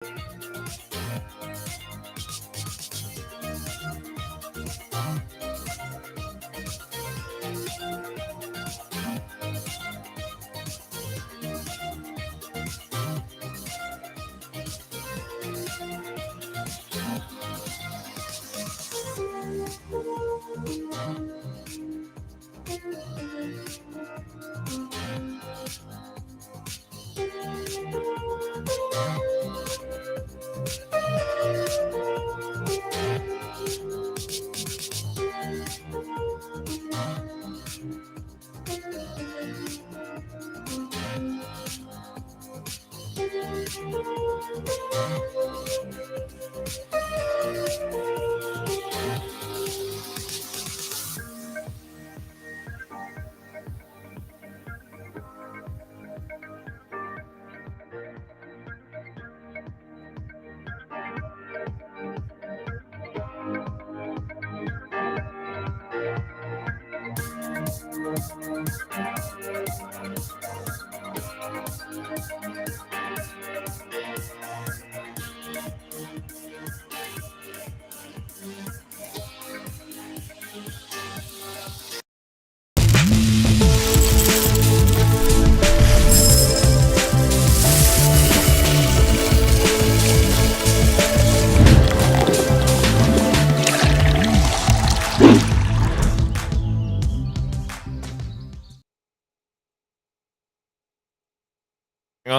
Hang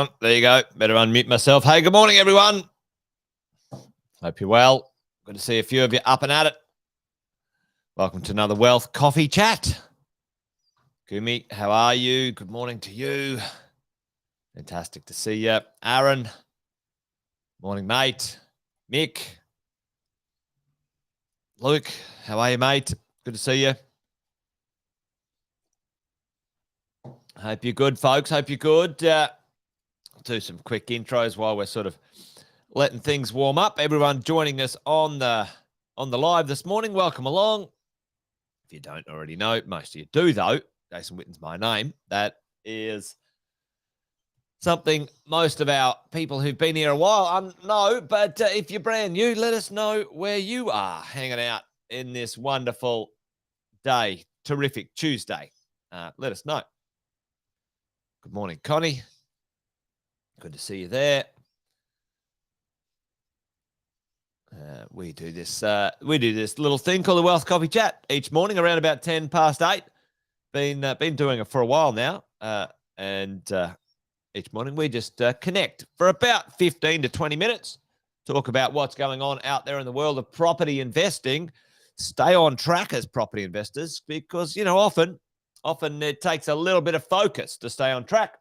on, there you go. Better unmute myself. Hey, good morning, everyone. Hope you're well. Good to see a few of you up and at it. Welcome to another Wealth Coffee Chat. Gumi, how are you? Good morning to you. Fantastic to see you. Aaron, morning, mate. Mick, Luke, how are you, mate? Good to see you. Hope you're good, folks. Hope you're good. I'll do some quick intros while we're sort of letting things warm up. Everyone joining us on the live this morning, welcome along. If you don't already know, most of you do though. Jason Witten's my name. That is something most of our people who've been here a while know. But if you're brand new, let us know where you are hanging out in this wonderful day, terrific Tuesday. Let us know. Good morning, Connie. Good to see you there. We do this little thing called the Wealth Coffee Chat each morning around about 10 past 8. Been doing it for a while now, and each morning we just connect for about 15 to 20 minutes, talk about what's going on out there in the world of property investing, stay on track as property investors because often it takes a little bit of focus to stay on track.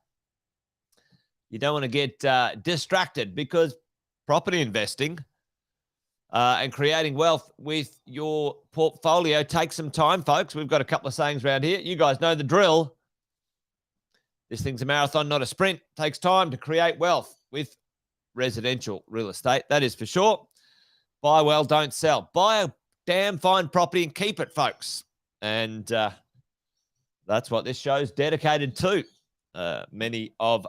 You don't want to get distracted because property investing and creating wealth with your portfolio takes some time, folks. We've got a couple of sayings around here. You guys know the drill. This thing's a marathon, not a sprint. It takes time to create wealth with residential real estate. That is for sure. Buy well, don't sell. Buy a damn fine property and keep it, folks. And that's what this show's dedicated to. Many of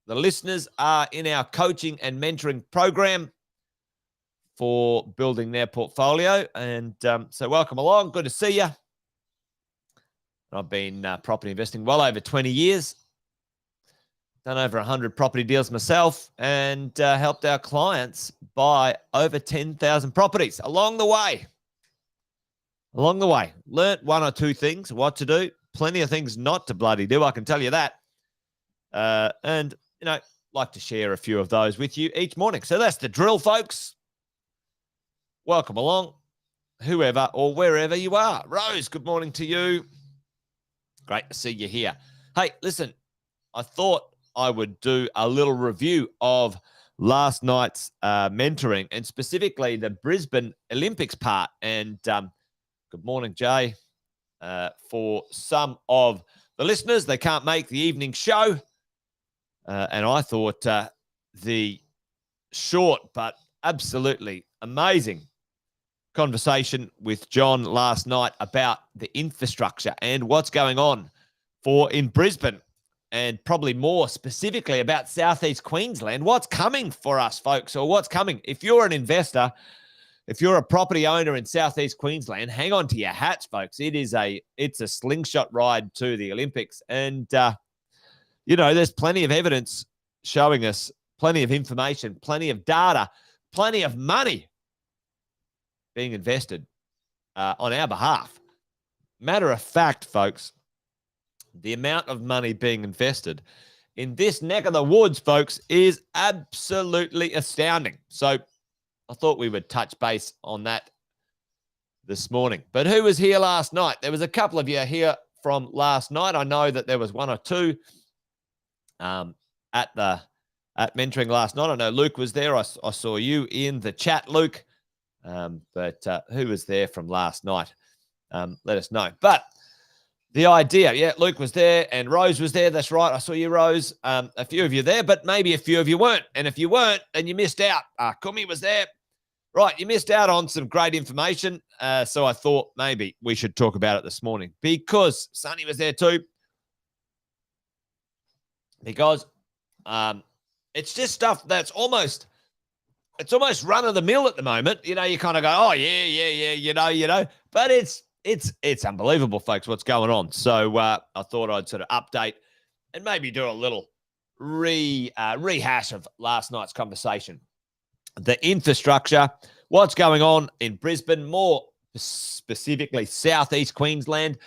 the listeners are in our coaching and mentoring program for building their portfolio. And so welcome along. Good to see you. I've been property investing well over 20 years. Done over 100 property deals myself and helped our clients buy over 10,000 properties along the way. Learnt one or two things, what to do. Plenty of things not to bloody do, I can tell you that. And like to share a few of those with you each morning. So that's the drill, folks. Welcome along, whoever or wherever you are. Rose, good morning to you. Great to see you here. Hey, listen, I thought I would do a little review of last night's mentoring and specifically the Brisbane Olympics part. And good morning, Jay. For some of the listeners, they can't make the evening show. And I thought the short but absolutely amazing conversation with John last night about the infrastructure and what's going on in Brisbane and probably more specifically about South East Queensland. What's coming for us, folks, or what's coming? If you're an investor, if you're a property owner in South East Queensland, hang on to your hats, folks. It's a slingshot ride to the Olympics. And, there's plenty of evidence showing us, plenty of information, plenty of data, plenty of money being invested on our behalf. Matter of fact, folks, the amount of money being invested in this neck of the woods, folks, is absolutely astounding. So I thought we would touch base on that this morning. But who was here last night? There was a couple of you here from last night. I know that there was one or two at mentoring last night. I know Luke was there. I saw you in the chat, Luke. But who was there from last night? Let us know. But the idea, Luke was there and Rose was there. That's right. I saw you, Rose. A few of you there, but maybe a few of you weren't. And if you weren't, then you missed out. Kumi was there. Right, you missed out on some great information. So I thought maybe we should talk about it this morning because Sonny was there too. Because it's just stuff that's almost run of the mill at the moment. You kind of go, oh yeah, but it's unbelievable, folks, what's going on. So I thought I'd sort of update and maybe do a little rehash of last night's conversation. The infrastructure, what's going on in Brisbane, more specifically South East Queensland.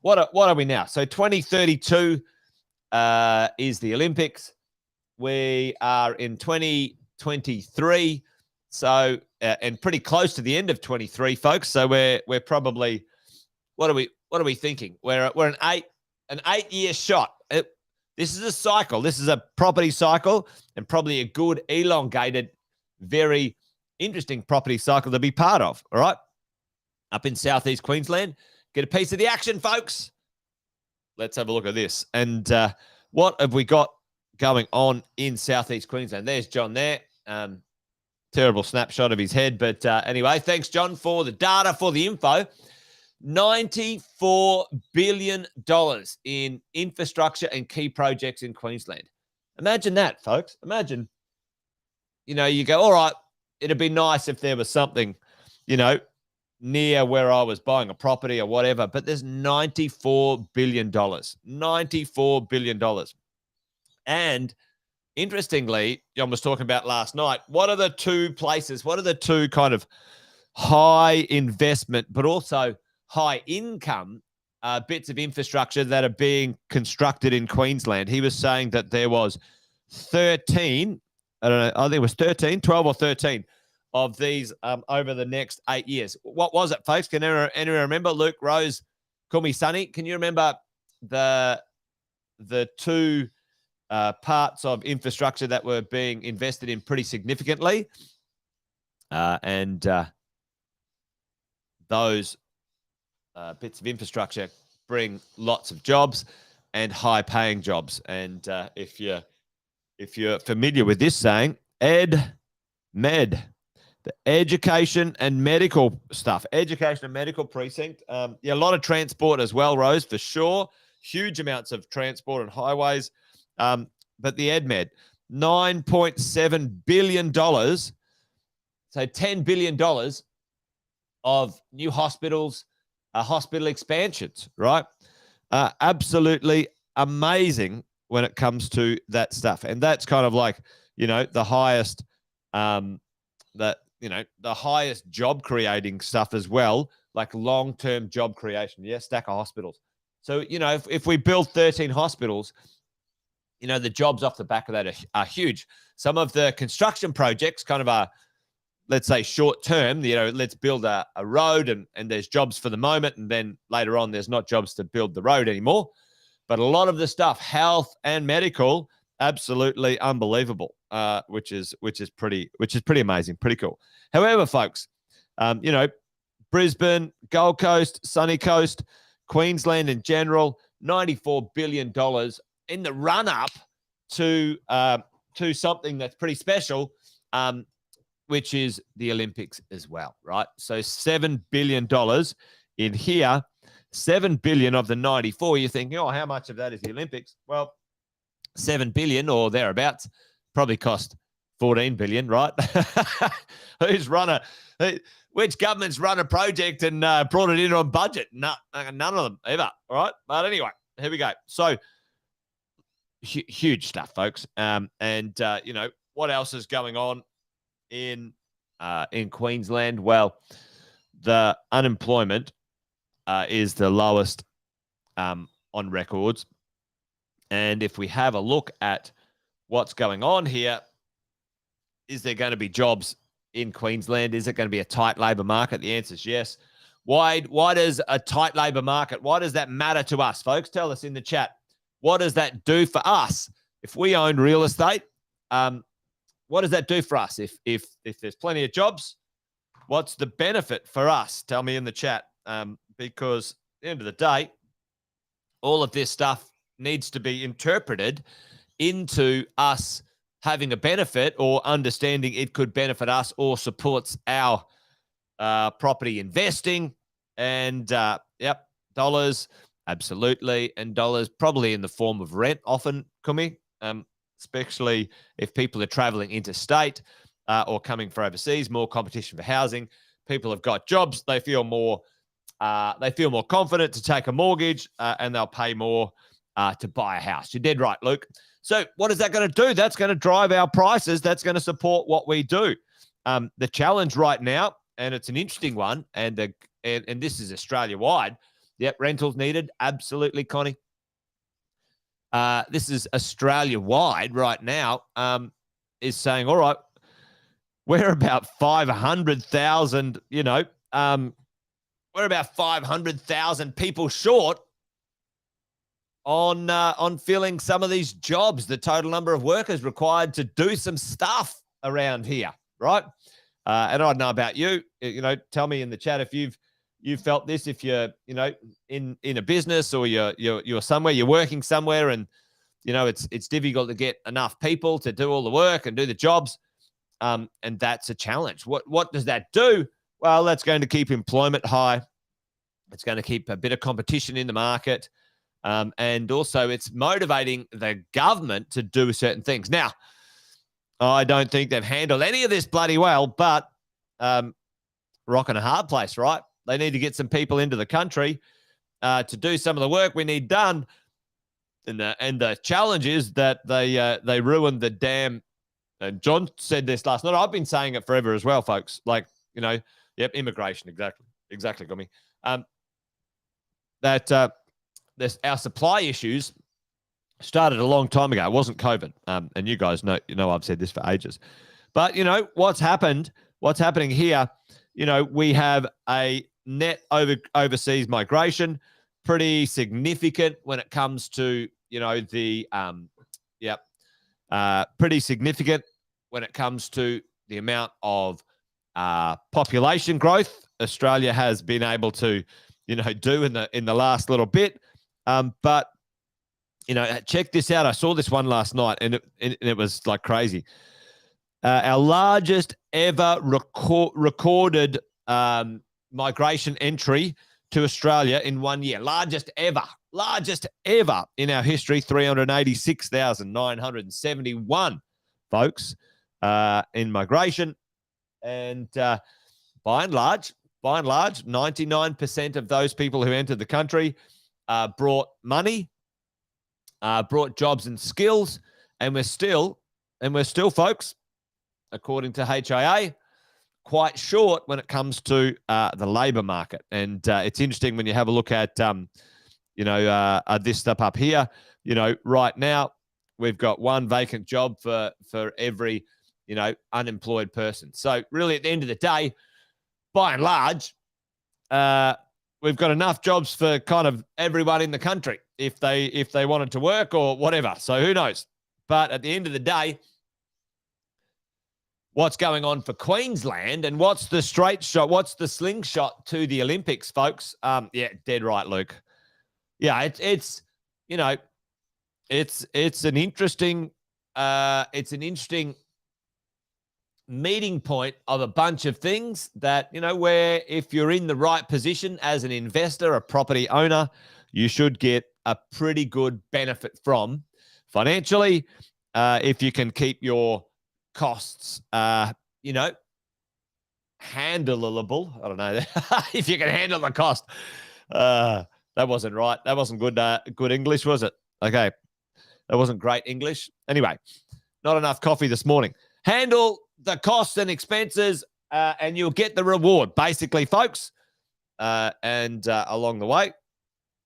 What are we now? So 2032 is the Olympics. We are in 2023. So and pretty close to the end of 23, folks. So we're probably what are we thinking? We're an 8-year shot. This is a cycle. This is a property cycle and probably a good elongated, very interesting property cycle to be part of. All right, up in South East Queensland, get a piece of the action, folks. Let's have a look at this. And what have we got going on in South East Queensland? There's John there. Terrible snapshot of his head. But anyway, thanks, John, for the data, for the info. $94 billion in infrastructure and key projects in Queensland. Imagine that, folks. Imagine, you go, all right, it'd be nice if there was something, near where I was buying a property or whatever, but there's $94 billion. $94 billion. And interestingly, John was talking about last night, what are the two kind of high investment, but also high income bits of infrastructure that are being constructed in Queensland? He was saying that there was 13, I don't know, I think it was 12 or 13 of these over the next 8 years. What was it, folks? Can anyone remember? Luke, Rose, call me Sonny. Can you remember the two parts of infrastructure that were being invested in pretty significantly? And those bits of infrastructure bring lots of jobs and high-paying jobs. And if you're familiar with this saying, med, the education and medical stuff, education and medical precinct. A lot of transport as well, Rose, for sure. Huge amounts of transport and highways. But the EdMed, $9.7 billion. So $10 billion of new hospitals, hospital expansions, right? Absolutely amazing when it comes to that stuff. And that's kind of like, the highest, the highest job creating stuff as well, like long-term job creation. Yeah, stack of hospitals. So, if we build 13 hospitals, the jobs off the back of that are huge. Some of the construction projects kind of are, let's say, short term, let's build a road and there's jobs for the moment. And then later on, there's not jobs to build the road anymore. But a lot of the stuff, health and medical, absolutely unbelievable, which is pretty amazing, pretty cool. However, folks, Brisbane, Gold Coast, Sunny Coast, Queensland in general, $94 billion in the run-up to something that's pretty special, which is the Olympics as well, right? So $7 billion in here, $7 billion of the 94. You're thinking, oh, how much of that is the Olympics? Well, 7 billion or thereabouts. Probably cost 14 billion, right? Which government's run a project and brought it in on budget? None of them ever, all right? But anyway, here we go. So huge stuff, folks. What else is going on in Queensland? Well, the unemployment is the lowest on records. And if we have a look at what's going on here, is there going to be jobs in Queensland? Is it going to be a tight labour market? The answer is yes. Why does a tight labour market, why does that matter to us, folks? Tell us in the chat. What does that do for us? If we own real estate, what does that do for us? If there's plenty of jobs, what's the benefit for us? Tell me in the chat. Because at the end of the day, all of this stuff needs to be interpreted into us having a benefit or understanding it could benefit us or supports our property investing. And dollars, absolutely. And dollars probably in the form of rent often, Kumi, especially if people are traveling interstate or coming for overseas, more competition for housing. People have got jobs. They feel more confident to take a mortgage and they'll pay more to buy a house. You're dead right, Luke. So what is that going to do? That's going to drive our prices. That's going to support what we do. The challenge right now, and it's an interesting one, and this is Australia-wide. Yep, rentals needed. Absolutely, Connie. This is Australia-wide right now, is saying, all right, we're about 500,000, we're about 500,000 people short on filling some of these jobs, the total number of workers required to do some stuff around here, right? And I don't know about you, tell me in the chat if you've felt this, if you're, in a business or you're somewhere, you're working somewhere and, it's difficult to get enough people to do all the work and do the jobs. And that's a challenge. What does that do? Well, that's going to keep employment high. It's going to keep a bit of competition in the market. And also it's motivating the government to do certain things. Now, I don't think they've handled any of this bloody well, but rock and a hard place, right? They need to get some people into the country to do some of the work we need done. And the challenge is that they ruined the damn. And John said this last night. I've been saying it forever as well, folks. Like, immigration, exactly, got me. Our supply issues started a long time ago. It wasn't COVID. And you guys know, I've said this for ages. But, what's happening here, we have a net overseas migration, pretty significant when it comes to, pretty significant when it comes to the amount of population growth Australia has been able to, do in the last little bit. But check this out. I saw this one last night, and it was like crazy. Our largest ever recorded migration entry to Australia in 1 year. Largest ever in our history. 386,971 folks in migration, and by and large, 99% of those people who entered the country brought money, brought jobs and skills, and we're still, folks, according to HIA, quite short when it comes to the labour market. And it's interesting when you have a look at, this stuff up here. Right now we've got one vacant job for every, unemployed person. So really, at the end of the day, by and large, we've got enough jobs for kind of everyone in the country if they wanted to work or whatever. So who knows? But at the end of the day, what's going on for Queensland and what's the straight shot? What's the slingshot to the Olympics, folks? Yeah, dead right, Luke. Yeah, it's an interesting meeting point of a bunch of things that, where if you're in the right position as an investor, a property owner, you should get a pretty good benefit from financially, if you can keep your costs, handleable. I don't know if you can handle the cost. That wasn't right. That wasn't good English, was it? Okay. That wasn't great English. Anyway, not enough coffee this morning. Handle the costs and expenses, and you'll get the reward, basically, folks. And along the way,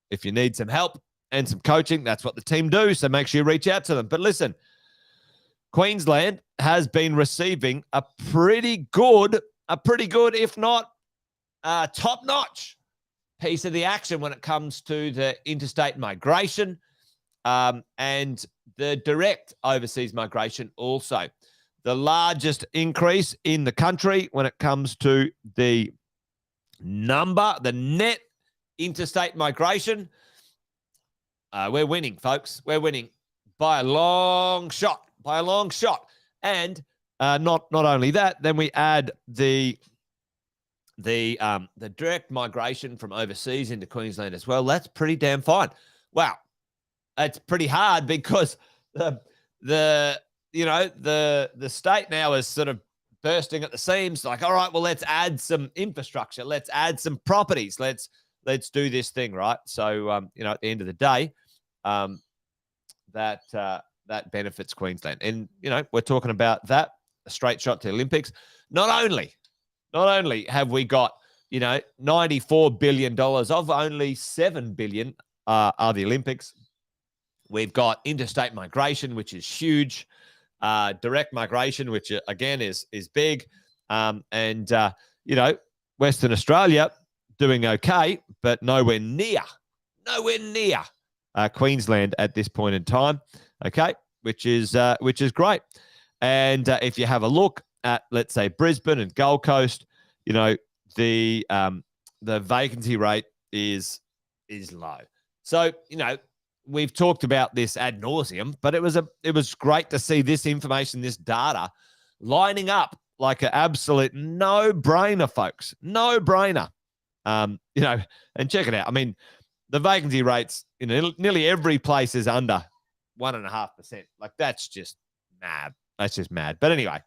if you need some help and some coaching, that's what the team do. So make sure you reach out to them. But listen, Queensland has been receiving a pretty good, if not top-notch piece of the action when it comes to the interstate migration and the direct overseas migration also. The largest increase in the country when it comes to the net interstate migration. We're winning, folks. We're winning by a long shot. And not only that, then we add the direct migration from overseas into Queensland as well. That's pretty damn fine. Wow. It's pretty hard because the state now is sort of bursting at the seams. Like, all right, well, let's add some infrastructure. Let's add some properties. Let's do this thing, right? So, at the end of the day, that benefits Queensland. And, we're talking about that, a straight shot to the Olympics. Not only have we got, $94 billion of only $7 billion are the Olympics. We've got interstate migration, which is huge. Direct migration, which again is big. Western Australia doing okay, but nowhere near Queensland at this point in time. Okay, which is great. And if you have a look at, let's say, Brisbane and Gold Coast, the vacancy rate is low. So, we've talked about this ad nauseum, but it was great to see this information, this data lining up like an absolute no-brainer, folks. No-brainer. And check it out. I mean, the vacancy rates, nearly every place is under 1.5%. Like, that's just mad. That's just mad. But anyway,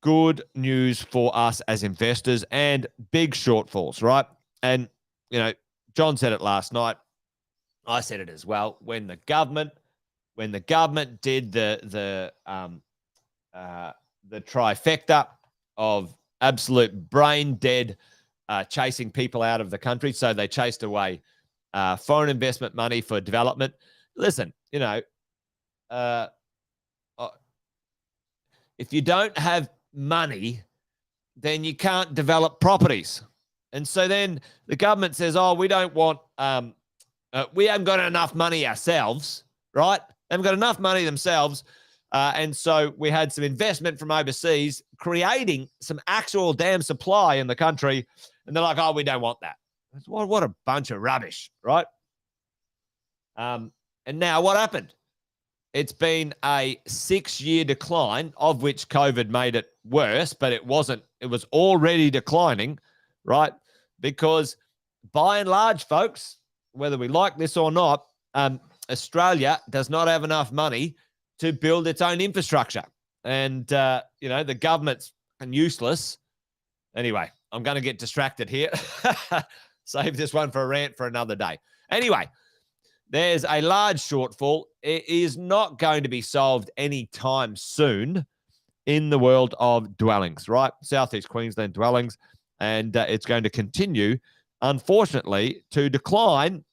good news for us as investors and big shortfalls, right? And, John said it last night. I said it as well. When the government did the trifecta of absolute brain dead, chasing people out of the country, so they chased away foreign investment money for development. Listen, if you don't have money, then you can't develop properties. And so then the government says, "Oh, we don't want." We haven't got enough money ourselves, right? They haven't got enough money themselves. And so we had some investment from overseas, creating some actual damn supply in the country. And they're like, "Oh, we don't want that." What a bunch of rubbish, right? And now what happened? It's been a 6-year decline, of which COVID made it worse, but it wasn't. It was already declining, right? Because by and large, folks, whether we like this or not, Australia does not have enough money to build its own infrastructure. And, the government's useless. Anyway, I'm going to get distracted here. Save this one for a rant for another day. Anyway, there's a large shortfall. It is not going to be solved anytime soon in the world of dwellings, right? South East Queensland dwellings. And it's going to continue, unfortunately, to decline.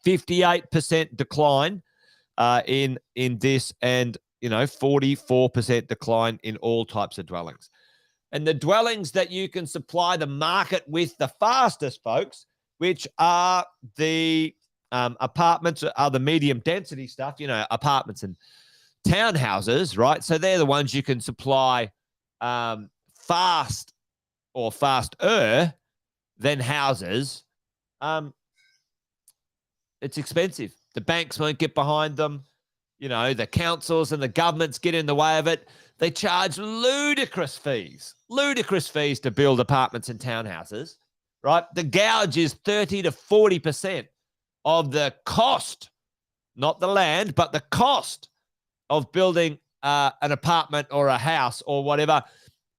58% decline in this, and 44% decline in all types of dwellings. And the dwellings that you can supply the market with the fastest, folks, which are the apartments, are the medium density stuff, apartments and townhouses, right? So they're the ones you can supply fast or faster than houses. It's expensive. The banks won't get behind them. The councils and the governments get in the way of it. They charge ludicrous fees to build apartments and townhouses, right? The gouge is 30 to 40% of the cost not the land, but the cost of building an apartment or a house or whatever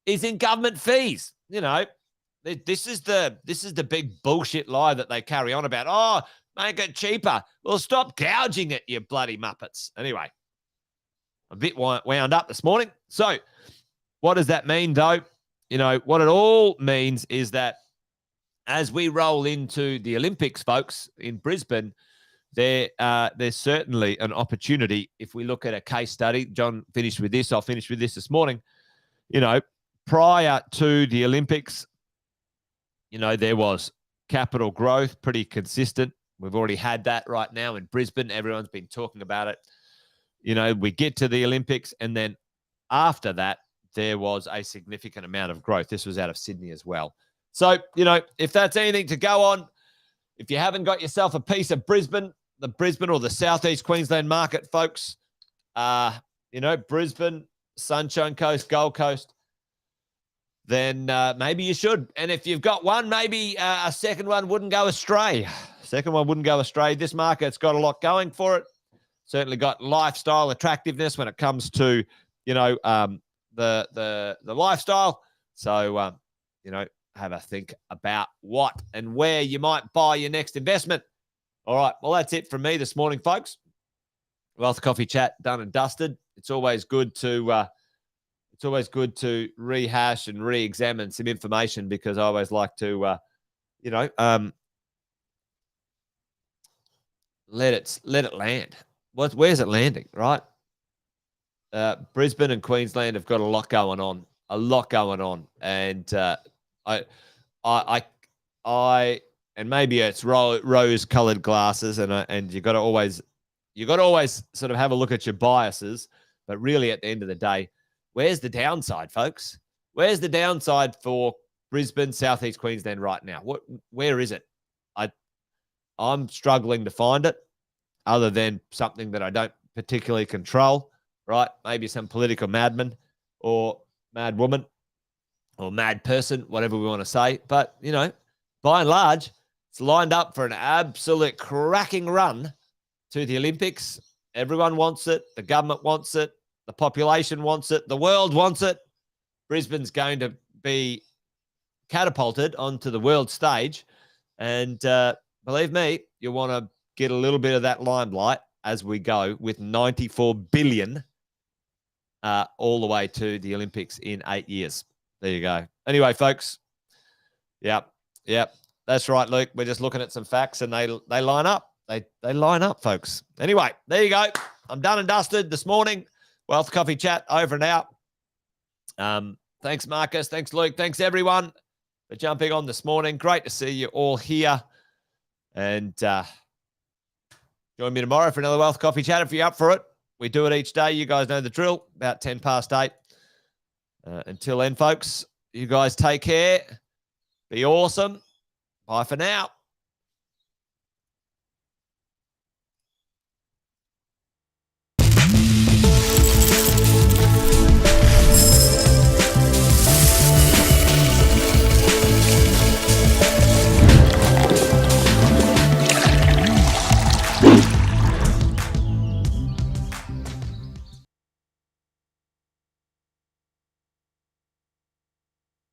is in government fees. You know, this is the big bullshit lie that they carry on about. Oh, make it cheaper. Well, stop gouging it, you bloody muppets. Anyway, a bit wound up this morning. So what does that mean, though? You know, what it all means is that as we roll into the Olympics, folks, in Brisbane, there's certainly an opportunity. If we look at a case study, John finished with this. I'll finish with this morning. You know, prior to the Olympics, you know, there was capital growth, pretty consistent. We've already had that right now in Brisbane. Everyone's been talking about it. You know, we get to the Olympics, and then after that, there was a significant amount of growth. This was out of Sydney as well. So, you know, if that's anything to go on, if you haven't got yourself a piece of Brisbane, the Brisbane or the South East Queensland market, folks, you know, Brisbane, Sunshine Coast, Gold Coast, then maybe you should. And if you've got one, maybe a second one wouldn't go astray. Second one wouldn't go astray. This market's got a lot going for it. Certainly got lifestyle attractiveness when it comes to, you know, the lifestyle. So, you know, have a think about what and where you might buy your next investment. All right. Well, that's it from me this morning, folks. Wealth Coffee Chat done and dusted. It's always good to rehash and re-examine some information, because I always like to, you know, let it land. Where's it landing, right? Brisbane and Queensland have got a lot going on, and and maybe it's rose-colored glasses, and you got to always sort of have a look at your biases, but really at the end of the day, where's the downside, folks? Where's the downside for Brisbane, South East Queensland right now? Where is it? I'm struggling to find it, other than something that I don't particularly control, right? Maybe some political madman or mad woman or mad person, whatever we want to say. But, you know, by and large, it's lined up for an absolute cracking run to the Olympics. Everyone wants it. The government wants it. The population wants it. The world wants it. Brisbane's going to be catapulted onto the world stage. And believe me, you want to get a little bit of that limelight as we go, with 94 billion all the way to the Olympics in 8 years. There you go. Anyway, folks. Yep. That's right, Luke. We're just looking at some facts, and they line up. They line up, folks. Anyway, there you go. I'm done and dusted this morning. Wealth Coffee Chat over and out. Thanks, Marcus. Thanks, Luke. Thanks, everyone, for jumping on this morning. Great to see you all here. And join me tomorrow for another Wealth Coffee Chat if you're up for it. We do it each day. You guys know the drill, about 10 past 8. Until then, folks, you guys take care. Be awesome. Bye for now.